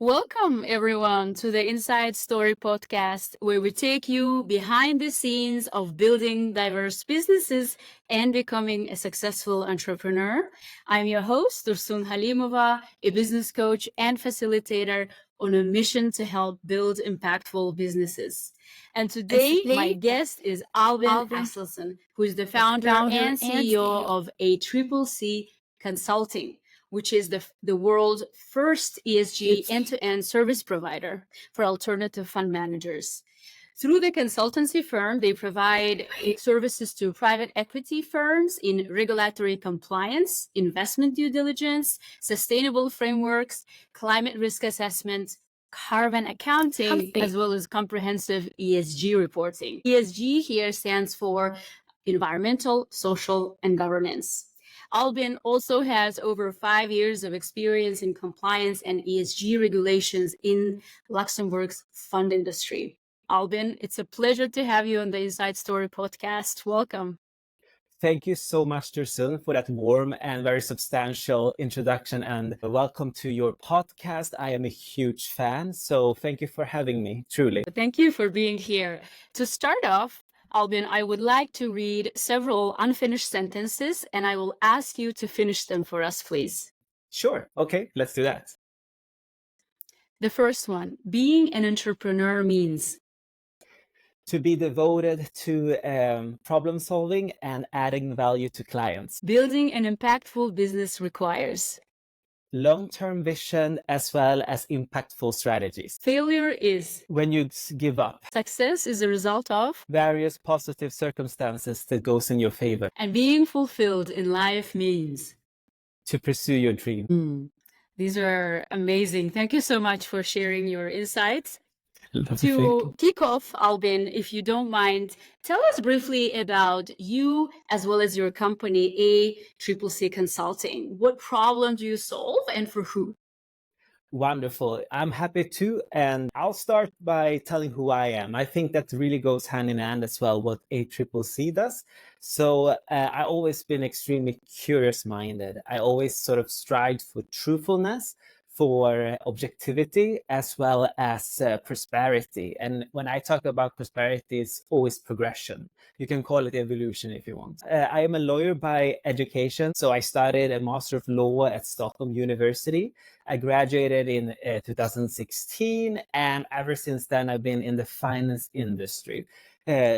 Welcome, everyone, to the Inside Story podcast, where we take you behind the scenes of building diverse businesses and becoming a successful entrepreneur. I'm your host, Dursun Halimova, a business coach and facilitator on a mission to help build impactful businesses. And today, my guest is Albin Axelsson, who is the founder and CEO of A3C Consulting, which is the world's first ESG end-to-end service provider for alternative fund managers. Through the consultancy firm, they provide services to private equity firms in regulatory compliance, investment due diligence, sustainable frameworks, climate risk assessment, carbon accounting, as well as comprehensive ESG reporting. ESG here stands for environmental, social, and governance. Albin also has over 5 years of experience in compliance and ESG regulations in Luxembourg's fund industry. Albin, it's a pleasure to have you on the Inside Story podcast. Welcome. Thank you so much, Dursun, for that warm and very substantial introduction, and welcome to your podcast. I am a huge fan, so thank you for having me, truly. Thank you for being here. To start off, Albin, I would like to read several unfinished sentences, and I will ask you to finish them for us, please. Sure. Okay, let's do that. The first one, being an entrepreneur means to be devoted to problem solving and adding value to clients. Building an impactful business requires long-term vision as well as impactful strategies. Failure is when you give up. Success is a result of various positive circumstances that goes in your favor. And being fulfilled in life means to pursue your dream. These are amazing. Thank you so much for sharing your insights. Love to kick off, Albin, if you don't mind, tell us briefly about you as well as your company, A3C Consulting. What problem do you solve and for who? Wonderful. I'm happy to. And I'll start by telling who I am. I think that really goes hand in hand as well, what A3C does. So I've always been extremely curious-minded. I always sort of strived for truthfulness, for objectivity, as well as prosperity. And when I talk about prosperity, it's always progression. You can call it evolution if you want. I am a lawyer by education. So I studied a Master of Law at Stockholm University. I graduated in 2016. And ever since then, I've been in the finance industry.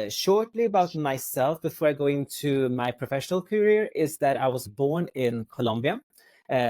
Shortly about myself, before I go into my professional career, is that I was born in Colombia.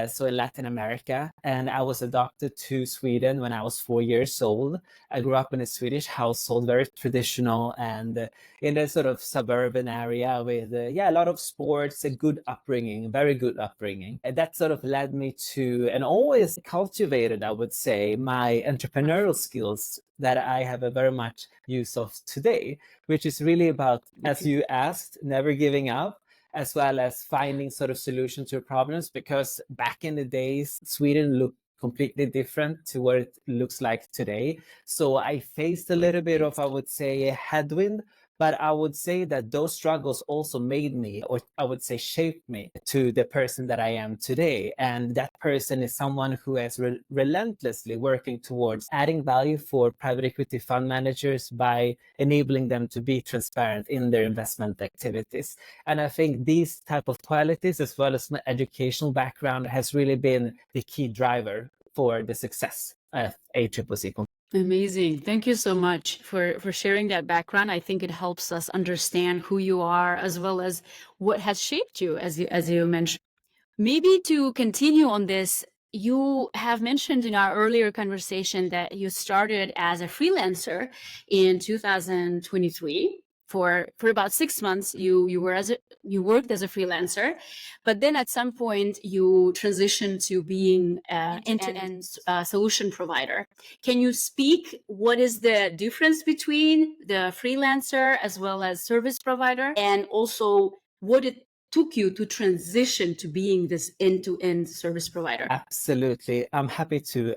So in Latin America, and I was adopted to Sweden when I was 4 years old. I grew up in a Swedish household, very traditional and in a sort of suburban area with a lot of sports, a good upbringing, very good upbringing. And that sort of led me to, and always cultivated, I would say, my entrepreneurial skills that I have a very much use of today, which is really about, as you asked, never giving up, as well as finding sort of solutions to problems, because back in the days, Sweden looked completely different to what it looks like today. So I faced a little bit of, I would say, a headwind, but I would say that those struggles also made me, or I would say shaped me to the person that I am today. And that person is someone who is relentlessly working towards adding value for private equity fund managers by enabling them to be transparent in their investment activities. And I think these type of qualities, as well as my educational background, has really been the key driver for the success of A3C. Amazing. Thank you so much for sharing that background. I think it helps us understand who you are as well as what has shaped you, as you mentioned. Maybe to continue on this, you have mentioned in our earlier conversation that you started as a freelancer in 2023. For about 6 months, you worked as a freelancer, but then at some point you transitioned to being an end-to-end solution provider. Can you speak what is the difference between the freelancer as well as service provider, and also what it took you to transition to being this end-to-end service provider? Absolutely. I'm happy to.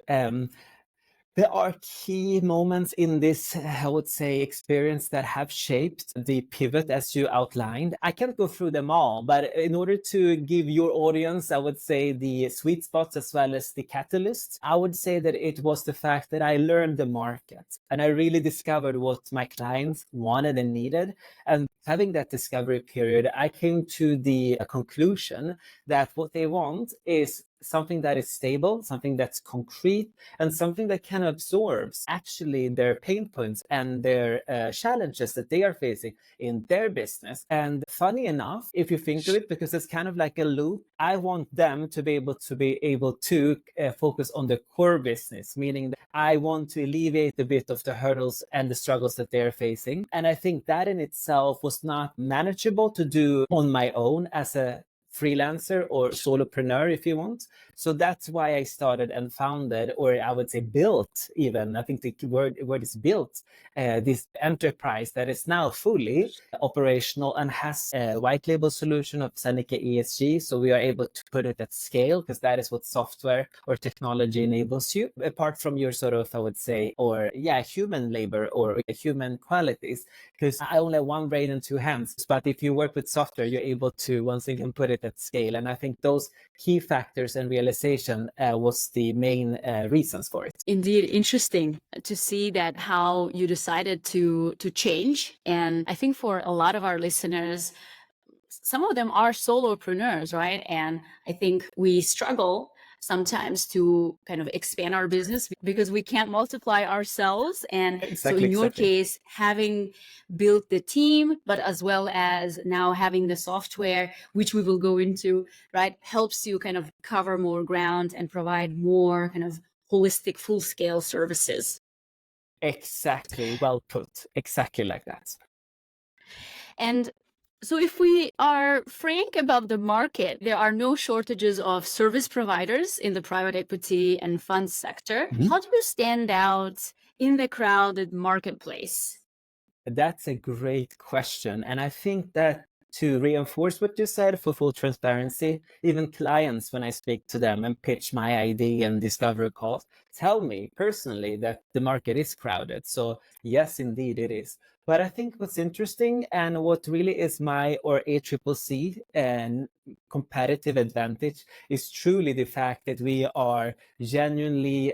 There are key moments in this, I would say, experience that have shaped the pivot as you outlined. I can't go through them all, but in order to give your audience, I would say, the sweet spots as well as the catalysts, I would say that it was the fact that I learned the market and I really discovered what my clients wanted and needed. And having that discovery period, I came to the conclusion that what they want is something that is stable, something that's concrete, and something that can absorb actually their pain points and their challenges that they are facing in their business. And funny enough, if you think of it, because it's kind of like a loop, I want them to be able to focus on the core business, meaning that I want to alleviate a bit of the hurdles and the struggles that they're facing. And I think that in itself was not manageable to do on my own as a freelancer or solopreneur, if you want. So that's why I started and founded, or I would say built even, I think the word is built, this enterprise that is now fully operational and has a white label solution of Seneca ESG. So we are able to put it at scale because that is what software or technology enables you, apart from your sort of, I would say, or human labor or human qualities, because I only have one brain and two hands. But if you work with software, you're able to once again put it at scale. And I think those key factors and realization was the main reasons for it. Indeed, interesting to see that how you decided to change. And I think for a lot of our listeners, some of them are solopreneurs, right? And I think we struggle sometimes to kind of expand our business because we can't multiply ourselves. And so in your case, having built the team, but as well as now having the software, which we will go into, right, helps you kind of cover more ground and provide more kind of holistic, full-scale services. Exactly. Well put. Exactly like that. And so if we are frank about the market, there are no shortages of service providers in the private equity and fund sector. Mm-hmm. How do you stand out in the crowded marketplace? That's a great question. And I think that to reinforce what you said, for full transparency, even clients, when I speak to them and pitch my idea and discover calls, tell me personally that the market is crowded. So yes, indeed it is. But I think what's interesting and what really is my or A3C and competitive advantage is truly the fact that we are genuinely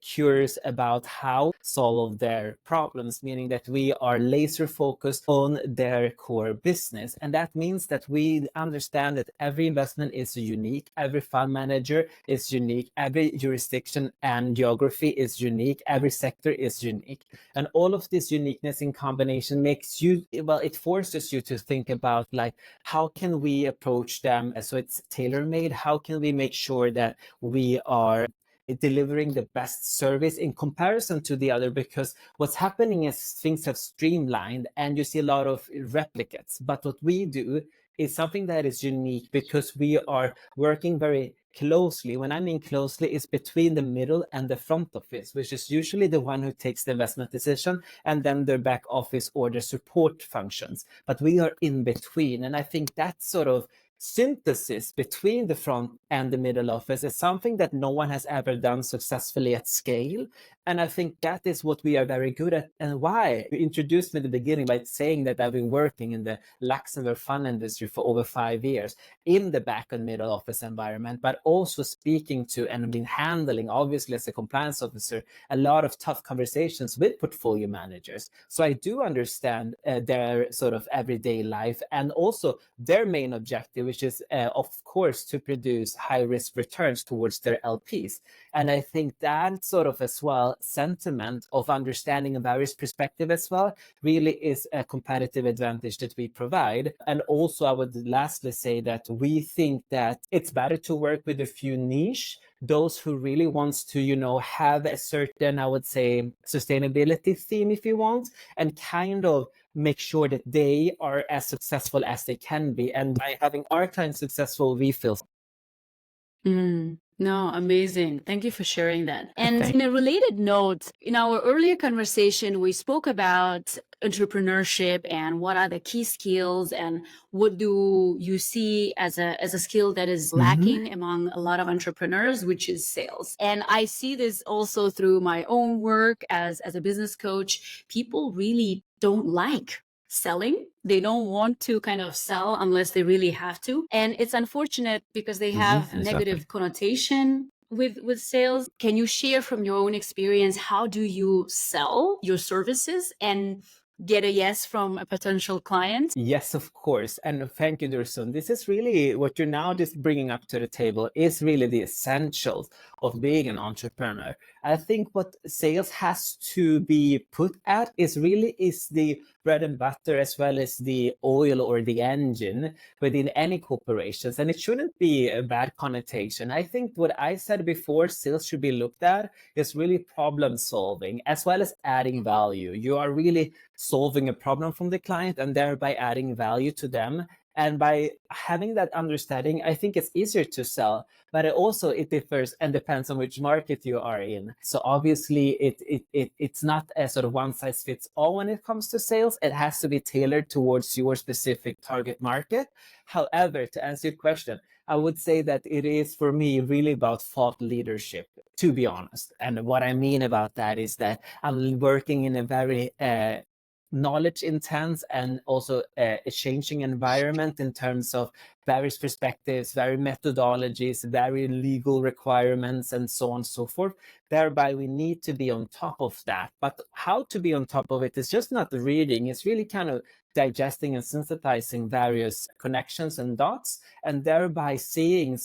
curious about how solve their problems, meaning that we are laser focused on their core business. And that means that we understand that every investment is unique, every fund manager is unique, every jurisdiction and geography is unique, every sector is unique. And all of this uniqueness in combination makes you, well, it forces you to think about like, how can we approach them? So it's tailor-made. How can we make sure that we are delivering the best service in comparison to the other? Because what's happening is things have streamlined and you see a lot of replicates. But what we do is something that is unique because we are working very closely. When I mean closely, it's between the middle and the front office, which is usually the one who takes the investment decision, and then their back office or the support functions. But we are in between. And I think that sort of synthesis between the front and the middle office is something that no one has ever done successfully at scale. And I think that is what we are very good at, and why you introduced me in the beginning by saying that I've been working in the Luxembourg fund industry for over 5 years in the back and middle office environment, but also speaking to and been handling, obviously as a compliance officer, a lot of tough conversations with portfolio managers. So I do understand their sort of everyday life and also their main objective, which is, of course, to produce high-risk returns towards their LPs. And I think that sort of as well sentiment of understanding a various perspective as well really is a competitive advantage that we provide. And also I would lastly say that we think that it's better to work with a few niche, those who really wants to, have a certain, I would say, sustainability theme, if you want, and kind of make sure that they are as successful as they can be. And by having our clients successful, we feel. No, amazing. Thank you for sharing that. And Thank in a related note, in our earlier conversation, we spoke about entrepreneurship and what are the key skills and what do you see as a skill that is lacking among a lot of entrepreneurs, which is sales. And I see this also through my own work as a business coach. People really don't like selling. They don't want to kind of sell unless they really have to. And it's unfortunate because they have Exactly. negative connotation with sales. Can you share from your own experience, how do you sell your services and get a yes from a potential client? Yes, of course. And thank you, Dursun. This is really what you're now just bringing up to the table is really the essentials of being an entrepreneur. I think what sales has to be put at is the bread and butter as well as the oil or the engine within any corporations. And it shouldn't be a bad connotation. I think what I said before, sales should be looked at is really problem solving as well as adding value. You are really solving a problem from the client and thereby adding value to them. And by having that understanding, I think it's easier to sell, but it differs and depends on which market you are in. So obviously it's not a sort of one size fits all when it comes to sales. It has to be tailored towards your specific target market. However, to answer your question, I would say that it is for me really about thought leadership, to be honest. And what I mean about that is that I'm working in a very knowledge intense and also a changing environment in terms of various perspectives, various methodologies, various legal requirements, and so on and so forth. Thereby, we need to be on top of that. But how to be on top of it is just not reading, it's really kind of digesting and synthesizing various connections and dots, and thereby seeing,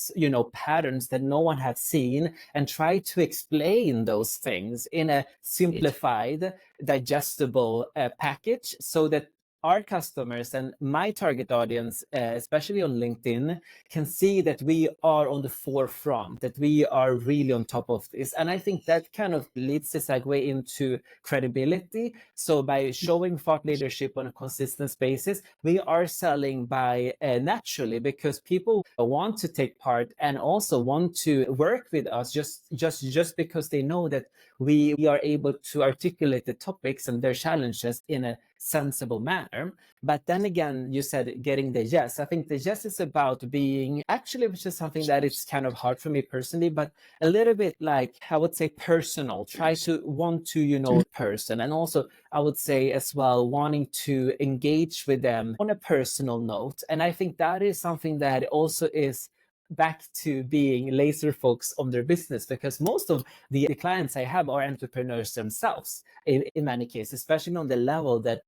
patterns that no one had seen, and try to explain those things in a simplified, digestible package so that our customers and my target audience, especially on LinkedIn, can see that we are on the forefront, that we are really on top of this. And I think that kind of leads to segue into credibility. So by showing thought leadership on a consistent basis, we are selling by naturally, because people want to take part and also want to work with us just because they know that we are able to articulate the topics and their challenges in a sensible manner. But then again, you said getting the yes. I think the yes is about being actually, which is something that it's kind of hard for me personally, but a little bit like, I would say, personal. Try to want to, person. And also, I would say as well, wanting to engage with them on a personal note. And I think that is something that also is back to being laser focused on their business, because most of the clients I have are entrepreneurs themselves in many cases, especially on the level that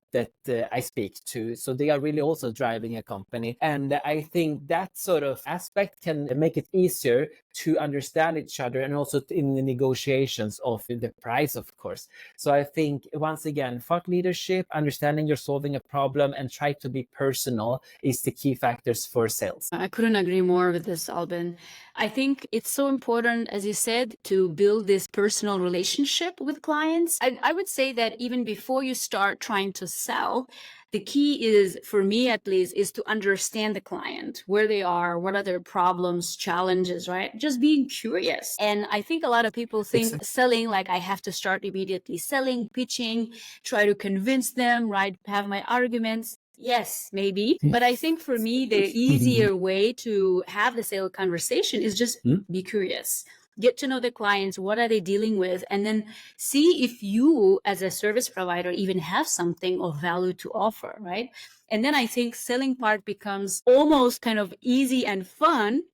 I speak to. So they are really also driving a company. And I think that sort of aspect can make it easier to understand each other, and also in the negotiations of the price, of course. So I think, once again, thought leadership, understanding you're solving a problem, and try to be personal is the key factors for sales. I couldn't agree more with this, Albin. I think it's so important, as you said, to build this personal relationship with clients. I would say that even before you start trying to sell, the key is, for me at least, is to understand the client, where they are, what are their problems, challenges, right? Just being curious. And I think a lot of people think selling, like I have to start immediately selling, pitching, try to convince them, right? Have my arguments. Yes, maybe. But I think for me, the easier way to have the sale conversation is just be curious. Get to know the clients, what are they dealing with, and then see if you as a service provider even have something of value to offer, right? And then I think selling part becomes almost kind of easy and fun,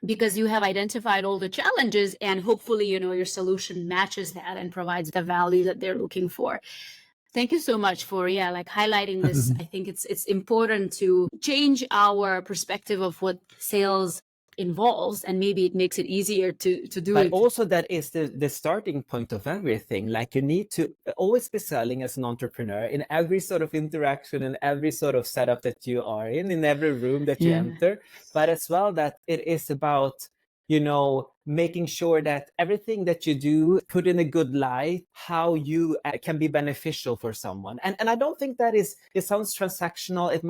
because you have identified all the challenges, and hopefully, your solution matches that and provides the value that they're looking for. Thank you so much for highlighting this. I think it's important to change our perspective of what sales involves, and maybe it makes it easier to do But it. also, that is the starting point of everything. Like, you need to always be selling as an entrepreneur in every sort of interaction, in every sort of setup that you are in every room that you enter. But as well, that it is about making sure that everything that you do put in a good light, how you can be beneficial for someone. And I don't think that it sounds transactional. It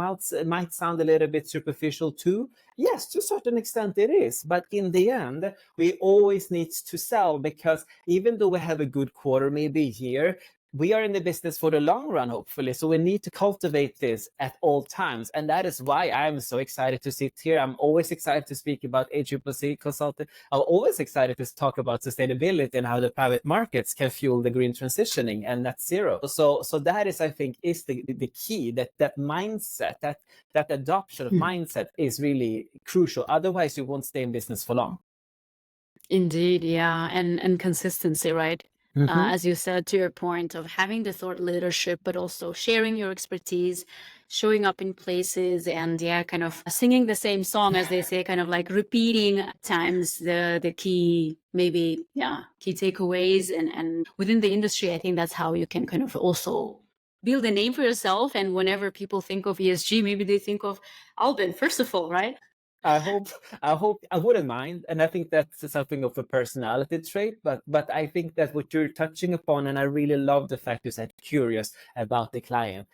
might sound a little bit superficial too. Yes, to a certain extent it is. But in the end, we always need to sell, because even though we have a good quarter, maybe a year, we are in the business for the long run, hopefully. So we need to cultivate this at all times. And that is why I'm so excited to sit here. I'm always excited to speak about A3C Consulting. I'm always excited to talk about sustainability and how the private markets can fuel the green transitioning and net zero. So that is, I think, is the key, that mindset, that adoption of mindset is really crucial. Otherwise, you won't stay in business for long. Indeed, yeah. And consistency, right? As you said, to your point of having the thought leadership, but also sharing your expertise, showing up in places, and kind of singing the same song, as they say, kind of like repeating at times the key, maybe, key takeaways. And within the industry, I think that's how you can kind of also build a name for yourself. And whenever people think of ESG, maybe they think of Albin, first of all, right? I hope I wouldn't mind, and I think that's something of a personality trait. But I think that what you're touching upon, and I really love the fact you said curious about the client.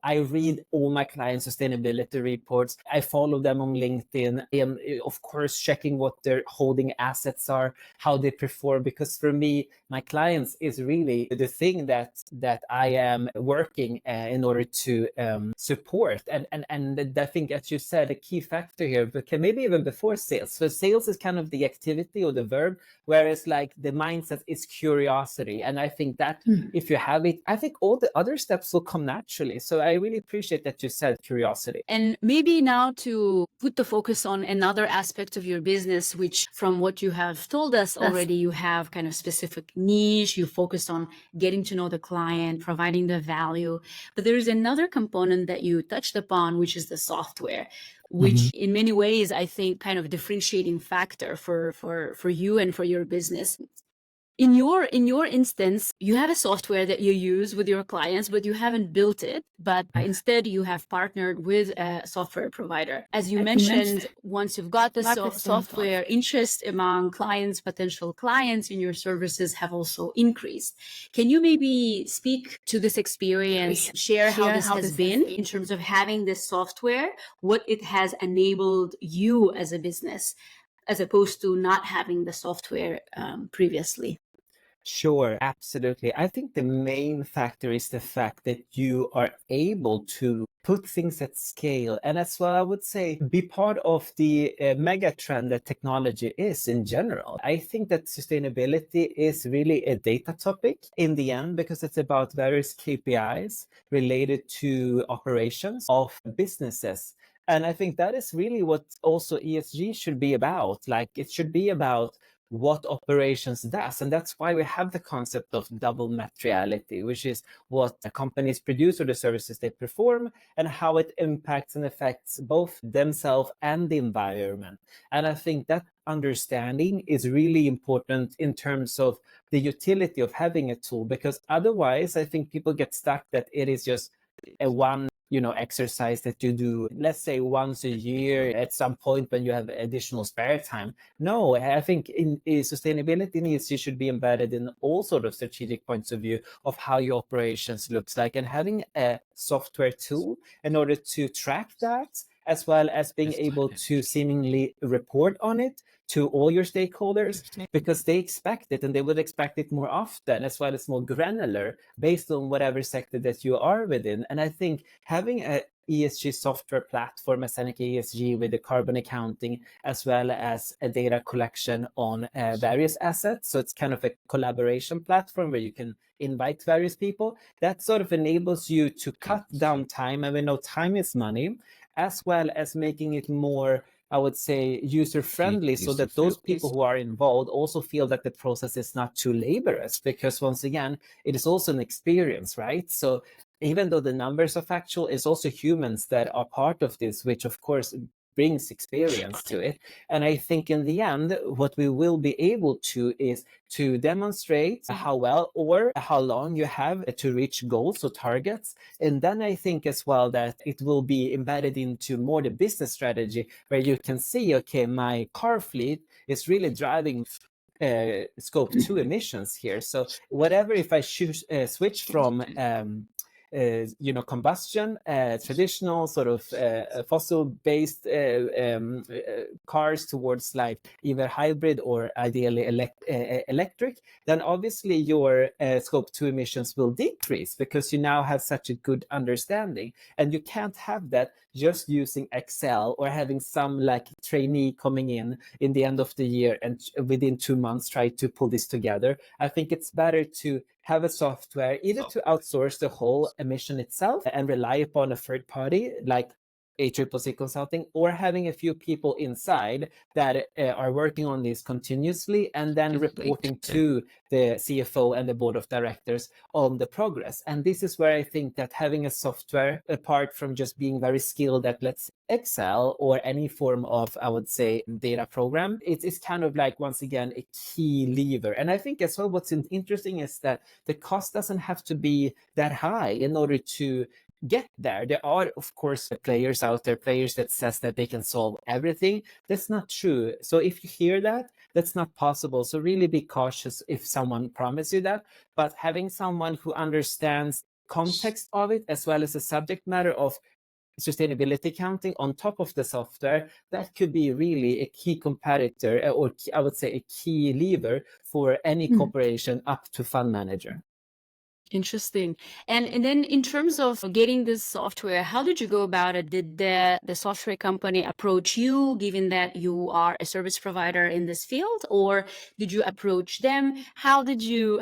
I read all my client sustainability reports. I follow them on LinkedIn. I am, of course, checking what their holding assets are, how they perform, because for me, my clients is really the thing that I am working in order to support. And I think, as you said, a key factor here, but maybe even before sales. So sales is kind of the activity or the verb, whereas like the mindset is curiosity. And I think that if you have it, I think all the other steps will come naturally. So I really appreciate that you said curiosity. And maybe now to put the focus on another aspect of your business, which from what you have told us already, you have kind of specific niche, you focus on getting to know the client, providing the value. But there is another component that you touched upon, which is the software, which in many ways, I think, kind of differentiating factor for you and for your business. In your instance, you have a software that you use with your clients, but you haven't built it, but instead you have partnered with a software provider. As you mentioned, once you've got the software, interest among clients, potential clients in your services have also increased. Can you maybe speak to this experience, share how this has been in terms of having this software, what it has enabled you as a business, as opposed to not having the software previously? Sure, absolutely. I think the main factor is the fact that you are able to put things at scale. And as well, I would say, be part of the mega trend that technology is in general. I think that sustainability is really a data topic in the end, because it's about various KPIs related to operations of businesses. And I think that is really what also ESG should be about. Like, it should be about what operations does. And that's why we have the concept of double materiality, which is what the companies produce or the services they perform, and how it impacts and affects both themselves and the environment. And I think that understanding is really important in terms of the utility of having a tool, because otherwise I think people get stuck that it is just a one exercise that you do, let's say once a year at some point when you have additional spare time. No, I think in sustainability needs, you should be embedded in all sort of strategic points of view of how your operations looks like, and having a software tool in order to track that, as well as being able to seemingly report on it to all your stakeholders, because they expect it, and they would expect it more often, as well as more granular based on whatever sector that you are within. And I think having a ESG software platform as Seneca ESG with the carbon accounting, as well as a data collection on various assets. So it's kind of a collaboration platform where you can invite various people. That sort of enables you to cut down time, and we know time is money, as well as making it more, I would say, user-friendly, so that those people who are involved also feel that the process is not too laborious, because once again, it is also an experience, right? So even though the numbers are factual, it's also humans that are part of this, which of course brings experience to it. And I think in the end, what we will be able to is to demonstrate how well or how long you have to reach goals or targets. And then I think as well that it will be embedded into more the business strategy, where you can see, okay, my car fleet is really driving scope 2 emissions here. So whatever, if I switch from combustion, traditional sort of fossil-based cars towards like either hybrid or ideally electric, then obviously your scope 2 emissions will decrease because you now have such a good understanding. And you can't have that just using Excel or having some like trainee coming in the end of the year and within 2 months try to pull this together. I think it's better to have a software either to outsource the whole emission itself and rely upon a third party like A3C Consulting, or having a few people inside that are working on this continuously and then reporting to the CFO and the board of directors on the progress. And this is where I think that having a software, apart from just being very skilled at, let's say, Excel or any form of, I would say, data program, it's kind of like, once again, a key lever. And I think as well, what's interesting is that the cost doesn't have to be that high in order to get there. There are, of course, players out there, players that says that they can solve everything. That's not true. So if you hear that, that's not possible. So really be cautious if someone promises you that. But having someone who understands context of it, as well as the subject matter of sustainability accounting on top of the software, that could be really a key competitor, or I would say a key lever for any corporation up to fund manager. Interesting. And then in terms of getting this software, how did you go about it? Did the software company approach you, given that you are a service provider in this field, or did you approach them? How did you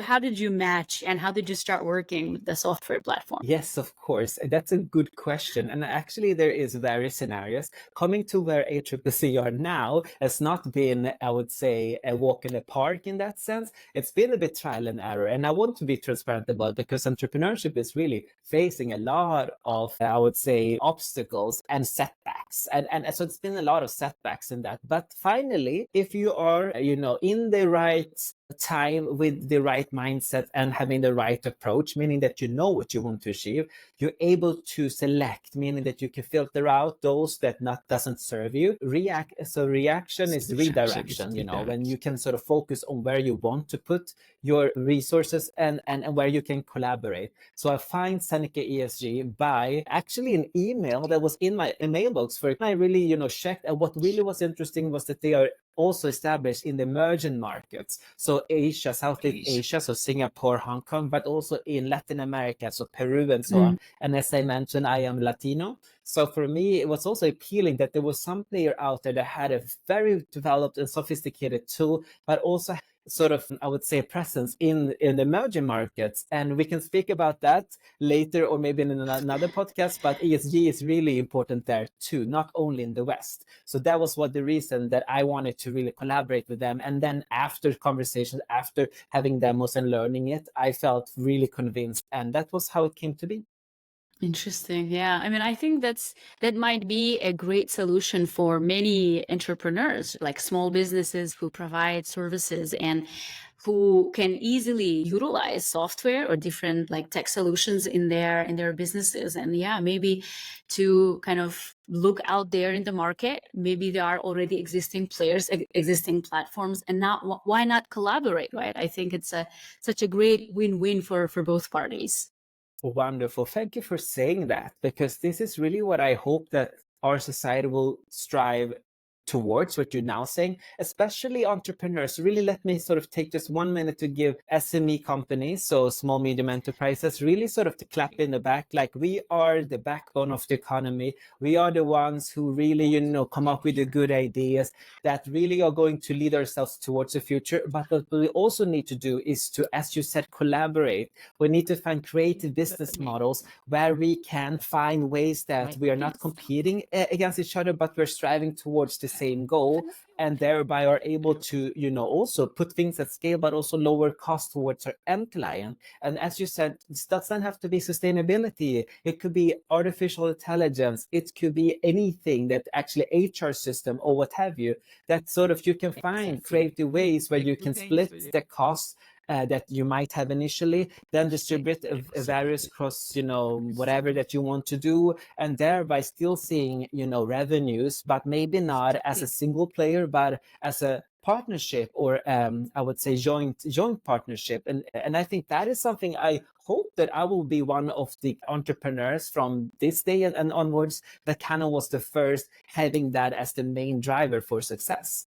match, and how did you start working with the software platform? Yes, of course. That's a good question. And actually, there is various scenarios. Coming to where A3C are now has not been, I would say, a walk in the park in that sense. It's been a bit trial and error. And I want to be transparent about, because entrepreneurship is really facing a lot of, I would say, obstacles and setbacks. And so it's been a lot of setbacks in that. But finally, if you are, in the right time with the right mindset and having the right approach, meaning that you know what you want to achieve, you're able to select, meaning that you can filter out those that doesn't serve you. Reaction is redirection, when you can sort of focus on where you want to put your resources and where you can collaborate. So I find Seneca ESG by actually an email that was in my mailbox for it. I really, checked, and what really was interesting was that they are also established in the emerging markets. So Asia, Southeast Asia, so Singapore, Hong Kong, but also in Latin America, so Peru and so on. And as I mentioned, I am Latino. So for me, it was also appealing that there was some player out there that had a very developed and sophisticated tool, but also sort of, I would say, presence in the emerging markets. And we can speak about that later or maybe in another podcast, but ESG is really important there too, not only in the West. So that was the reason that I wanted to really collaborate with them. And then after conversations, after having demos and learning it, I felt really convinced. And that was how it came to be. Interesting. Yeah. I mean, I think that might be a great solution for many entrepreneurs, like small businesses who provide services and who can easily utilize software or different like tech solutions in their businesses. And yeah, maybe to kind of look out there in the market, maybe there are already existing players, existing platforms, and now why not collaborate, right? I think it's such a great win-win for both parties. Wonderful. Thank you for saying that, because this is really what I hope that our society will strive towards, what you're now saying, especially entrepreneurs. Really, let me sort of take just 1 minute to give SME companies, so small, medium enterprises, really sort of to clap in the back, like we are the backbone of the economy. We are the ones who really, come up with the good ideas that really are going to lead ourselves towards the future. But what we also need to do is to, as you said, collaborate. We need to find creative business models where we can find ways that we are not competing against each other, but we're striving towards the same goal, and thereby are able to, also put things at scale, but also lower cost towards our end client. And as you said, this doesn't have to be sustainability. It could be artificial intelligence. It could be anything that actually HR system or what have you, that sort of you can find creative ways where you can split the costs that you might have initially, then distribute various across, whatever that you want to do, and thereby still seeing, revenues, but maybe not as a single player, but as a partnership, or I would say joint partnership. And I think that is something I hope that I will be one of the entrepreneurs from this day and onwards that kind of was the first having that as the main driver for success.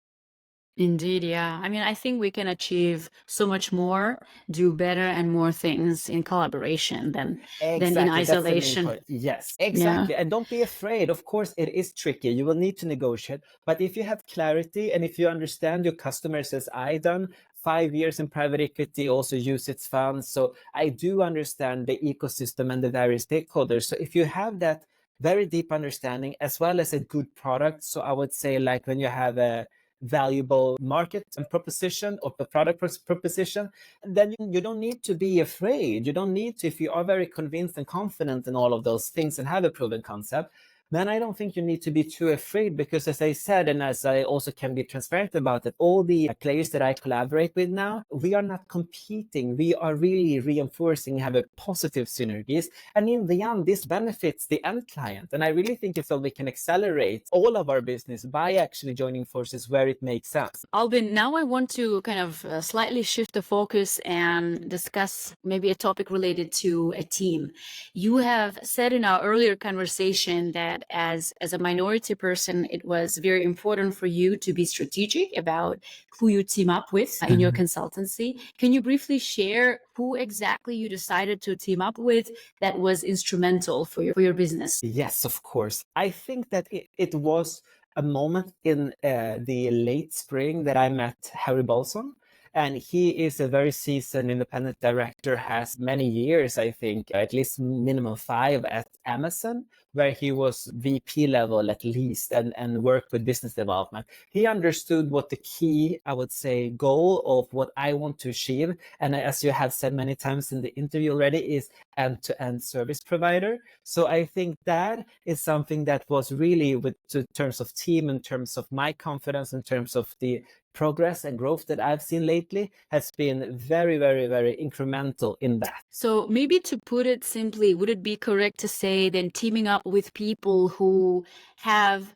Indeed, yeah. I mean, I think we can achieve so much more, do better and more things in collaboration than in Exactly, that's the main isolation. point. Yes, Yeah. exactly. And don't be afraid. Of course, it is tricky. You will need to negotiate. But if you have clarity and if you understand your customers, as I done, 5 years in private equity, also use its funds. So I do understand the ecosystem and the various stakeholders. So if you have that very deep understanding as well as a good product, so I would say, like, when you have a valuable market and proposition or the product proposition, then you don't need to be afraid. You don't need to, if you are very convinced and confident in all of those things and have a proven concept, then I don't think you need to be too afraid, because as I said, and as I also can be transparent about it, all the players that I collaborate with now, we are not competing. We are really reinforcing, have a positive synergies. And in the end, this benefits the end client. And I really think it's so we can accelerate all of our business by actually joining forces where it makes sense. Albin, now I want to kind of slightly shift the focus and discuss maybe a topic related to a team. You have said in our earlier conversation that as a minority person, it was very important for you to be strategic about who you team up with in your consultancy. Can you briefly share who exactly you decided to team up with that was instrumental for your business? Yes, of course. I think that it was a moment in the late spring that I met Harry Bolson. And he is a very seasoned independent director, has many years, I think, at least minimum 5 at Amazon, where he was VP level at least, and worked with business development. He understood what the key, I would say, goal of what I want to achieve, and as you have said many times in the interview already, is end-to-end service provider. So I think that is something that was really, with in terms of team, in terms of my confidence, in terms of the progress and growth that I've seen lately, has been very, very, very incremental in that. So maybe to put it simply, would it be correct to say then teaming up with people who have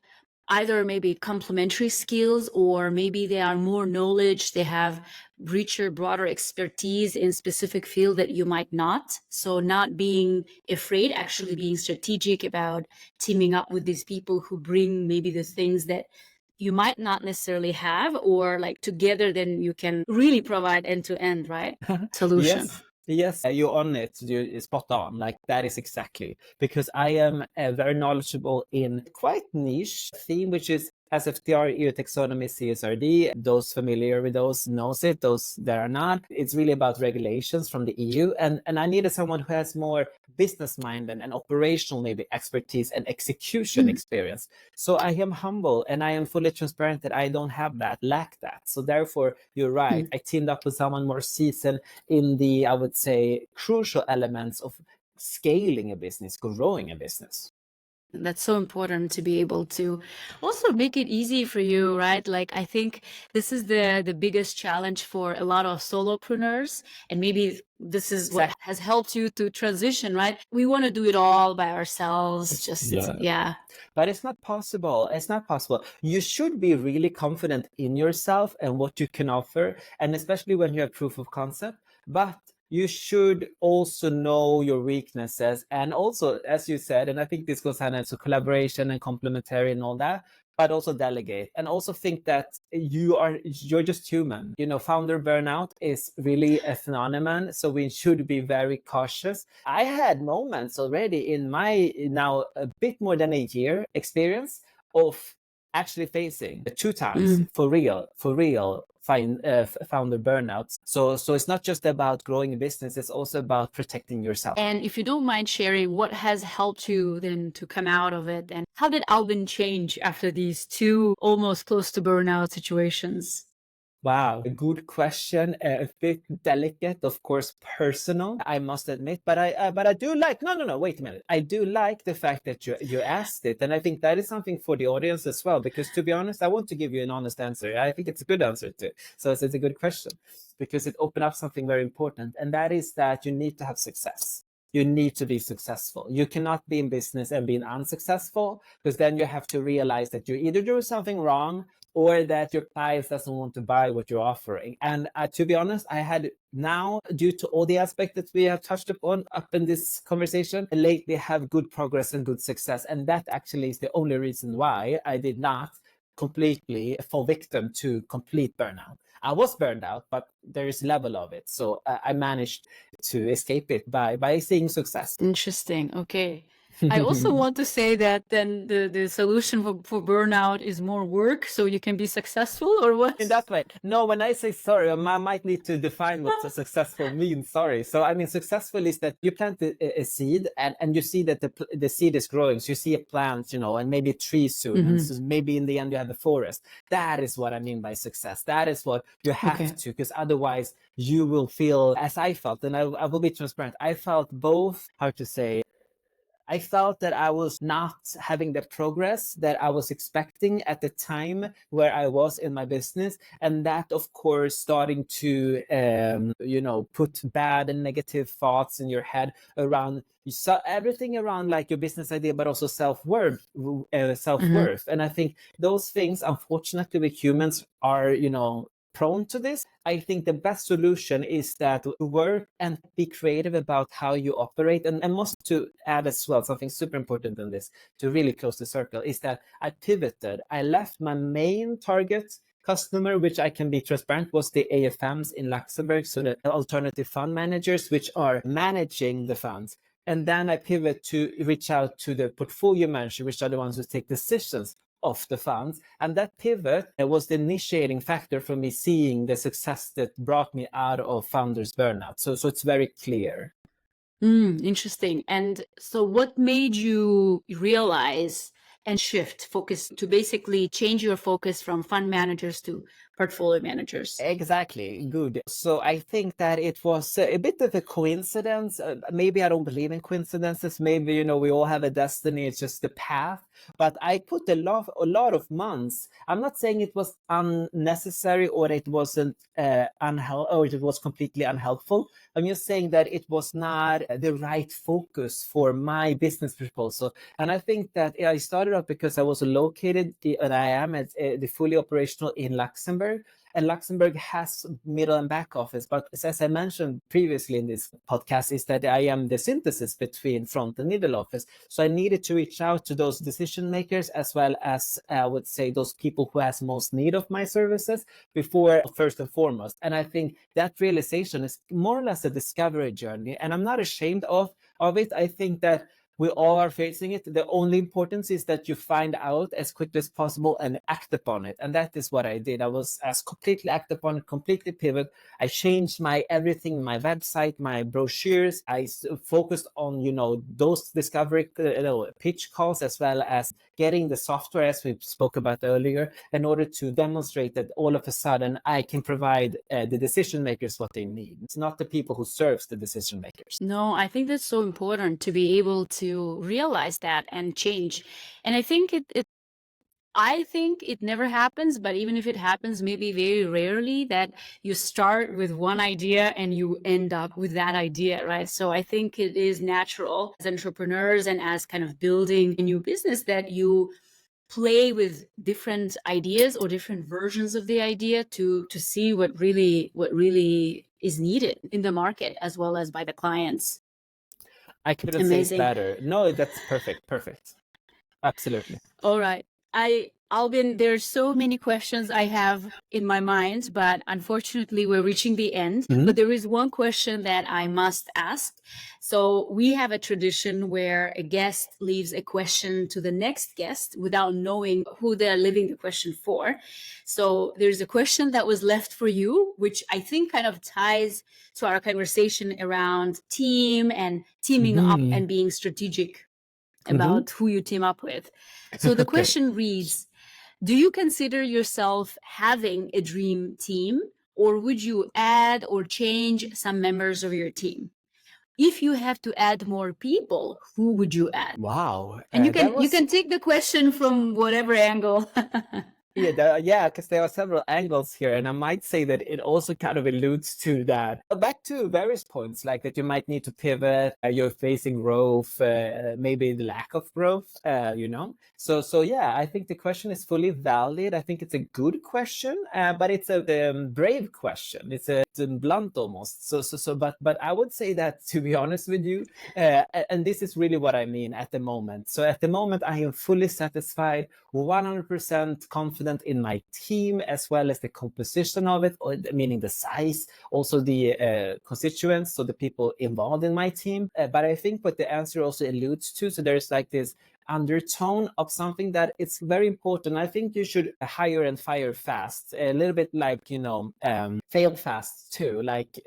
either maybe complementary skills, or maybe they are more knowledge, they have richer, broader expertise in specific field that you might not. So not being afraid, actually being strategic about teaming up with these people who bring maybe the things that you might not necessarily have, or like together, then you can really provide end-to-end, right? Solution. Yes, you're on it. You're spot on. Like, that is exactly, because I am very knowledgeable in quite niche theme, which is SFTR, EU taxonomy, CSRD. Those familiar with those knows it. Those that are not, it's really about regulations from the EU. And I needed someone who has more business mind and operational maybe expertise and execution experience. So I am humble and I am fully transparent that I don't have that, lack that. So therefore, you're right. I teamed up with someone more seasoned in the, I would say, crucial elements of scaling a business, growing a business. That's so important to be able to also make it easy for you, right? Like, I think this is the biggest challenge for a lot of solopreneurs, and maybe this is what has helped you to transition, right? We want to do it all by ourselves, just yeah. But it's not possible. It's not possible. You should be really confident in yourself and what you can offer, and especially when you have proof of concept. But you should also know your weaknesses, and also, as you said, and I think this goes hand in hand, so collaboration and complementary and all that, but also delegate, and also think that you're just human. Founder burnout is really a phenomenon, so we should be very cautious. I had moments already in my now a bit more than a year experience of actually facing 2 times for real founder burnouts. So it's not just about growing a business, it's also about protecting yourself. And if you don't mind sharing, what has helped you then to come out of it? And how did Albin change after these two almost close to burnout situations? Wow, a good question. A bit delicate, of course, personal, I must admit. But I do like. No. Wait a minute. I do like the fact that you asked it, and I think that is something for the audience as well. Because to be honest, I want to give you an honest answer. I think it's a good answer too. So it's a good question because it opened up something very important, and that is that you need to have success. You need to be successful. You cannot be in business and be unsuccessful, because then you have to realize that you're either doing something wrong or that your clients doesn't want to buy what you're offering. And to be honest, I had now, due to all the aspects that we have touched upon up in this conversation, lately have good progress and good success. And that actually is the only reason why I did not completely fall victim to complete burnout. I was burned out, but there is level of it. So I managed to escape it by seeing success. Interesting. Okay. I also want to say that then the solution for burnout is more work so you can be successful, or what? In that way. No, when I say sorry, I might need to define what a successful means. Sorry. So, I mean, successful is that you plant a seed and you see that the seed is growing. So you see a plant, and maybe a tree soon. And so maybe in the end you have a forest. That is what I mean by success. That is what you have to, because otherwise you will feel, as I felt, and I will be transparent. I felt both, how to say, I felt that I was not having the progress that I was expecting at the time where I was in my business. And that, of course, starting to, put bad and negative thoughts in your head around everything around like your business idea, but also self-worth. And I think those things, unfortunately, with humans are, prone to this. I think the best solution is that to work and be creative about how you operate. And must to add as well, something super important in this, to really close the circle, is that I pivoted. I left my main target customer, which I can be transparent, was the AFMs in Luxembourg, so the alternative fund managers, which are managing the funds. And then I pivot to reach out to the portfolio manager, which are the ones who take decisions of the funds. And that pivot was the initiating factor for me seeing the success that brought me out of founders burnout. So it's very clear. Interesting. And so what made you realize and shift focus to basically change your focus from fund managers to portfolio managers? Exactly. Good. So I think that it was a bit of a coincidence. Maybe I don't believe in coincidences. Maybe, we all have a destiny. It's just the path. But I put a lot of months. I'm not saying it was unnecessary or it wasn't or it was completely unhelpful. I'm just saying that it was not the right focus for my business proposal. And I think that I started off because I was located, and I am at the fully operational in Luxembourg. And Luxembourg has middle and back office. But as I mentioned previously in this podcast, is that I am the synthesis between front and middle office. So I needed to reach out to those decision makers, as well as I would say those people who has most need of my services before first and foremost. And I think that realization is more or less a discovery journey. And I'm not ashamed of it. I think that we all are facing it. The only importance is that you find out as quickly as possible and act upon it. And that is what I did. I was completely act upon it, completely pivot. I changed my everything, my website, my brochures. I focused on, those discovery pitch calls, as well as getting the software, as we spoke about earlier, in order to demonstrate that all of a sudden I can provide the decision makers what they need. It's not the people who serves the decision makers. No, I think that's so important to be able to realize that and change. And I think it never happens, but even if it happens, maybe very rarely, that you start with one idea and you end up with that idea, right? So I think it is natural as entrepreneurs and as kind of building a new business that you play with different ideas or different versions of the idea to see what really is needed in the market as well as by the clients. I couldn't say it better. No, that's perfect. Absolutely. All right. I Albin, there's so many questions I have in my mind, but unfortunately we're reaching the end. But there is one question that I must ask. So we have a tradition where a guest leaves a question to the next guest without knowing who they're leaving the question for. So there's a question that was left for you, which I think kind of ties to our conversation around team and teaming up and being strategic about who you team up with. So the question reads, do you consider yourself having a dream team, or would you add or change some members of your team? If you have to add more people, who would you add? Wow. And you can take the question from whatever angle. Yeah, because there are several angles here, and I might say that it also kind of alludes to that. Back to various points, like that you might need to pivot, you're facing growth, maybe the lack of growth, So yeah, I think the question is fully valid. I think it's a good question, but it's a brave question. It's blunt almost. But I would say that, to be honest with you, and this is really what I mean at the moment. So at the moment, I am fully satisfied, 100% confident in my team, as well as the composition of it, or meaning the size, also the constituents, so the people involved in my team. But I think what the answer also alludes to, so there's like this undertone of something that it's very important. I think you should hire and fire fast, a little bit like, fail fast too, like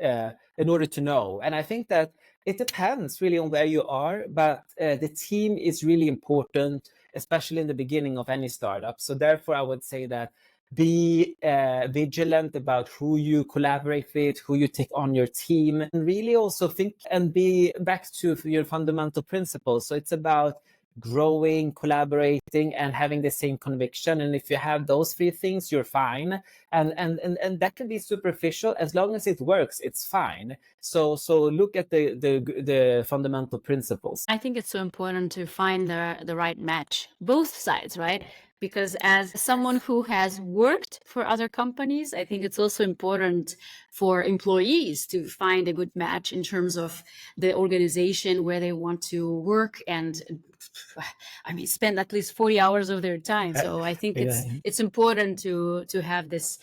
in order to know. And I think that it depends really on where you are, but the team is really important, especially in the beginning of any startup. So therefore, I would say that be vigilant about who you collaborate with, who you take on your team, and really also think and be back to your fundamental principles. So it's about growing, collaborating, and having the same conviction. And if you have those three things, you're fine. And that can be superficial. As long as it works, it's fine. So look at the fundamental principles. I think it's so important to find the right match, both sides, right? Because as someone who has worked for other companies, I think it's also important for employees to find a good match in terms of the organization where they want to work and spend at least 40 hours of their time. So I think it's important to have this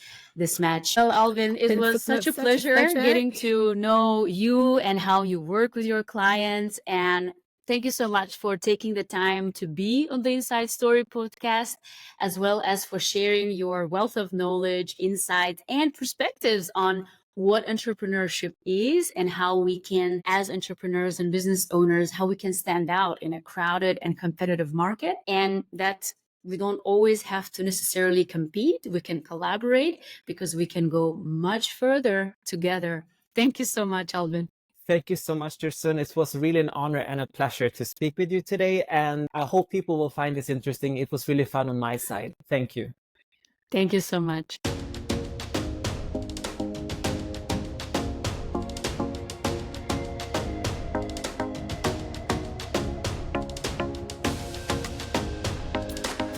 match. Well, Alvin, it was such a pleasure getting to know you and how you work with your clients. And thank you so much for taking the time to be on the Inside Story podcast, as well as for sharing your wealth of knowledge, insights, and perspectives on what entrepreneurship is and how we can, as entrepreneurs and business owners, how we can stand out in a crowded and competitive market, and that we don't always have to necessarily compete. We can collaborate because we can go much further together. Thank you so much, Albin. Thank you so much, Jersun. It was really an honor and a pleasure to speak with you today. And I hope people will find this interesting. It was really fun on my side. Thank you. Thank you so much.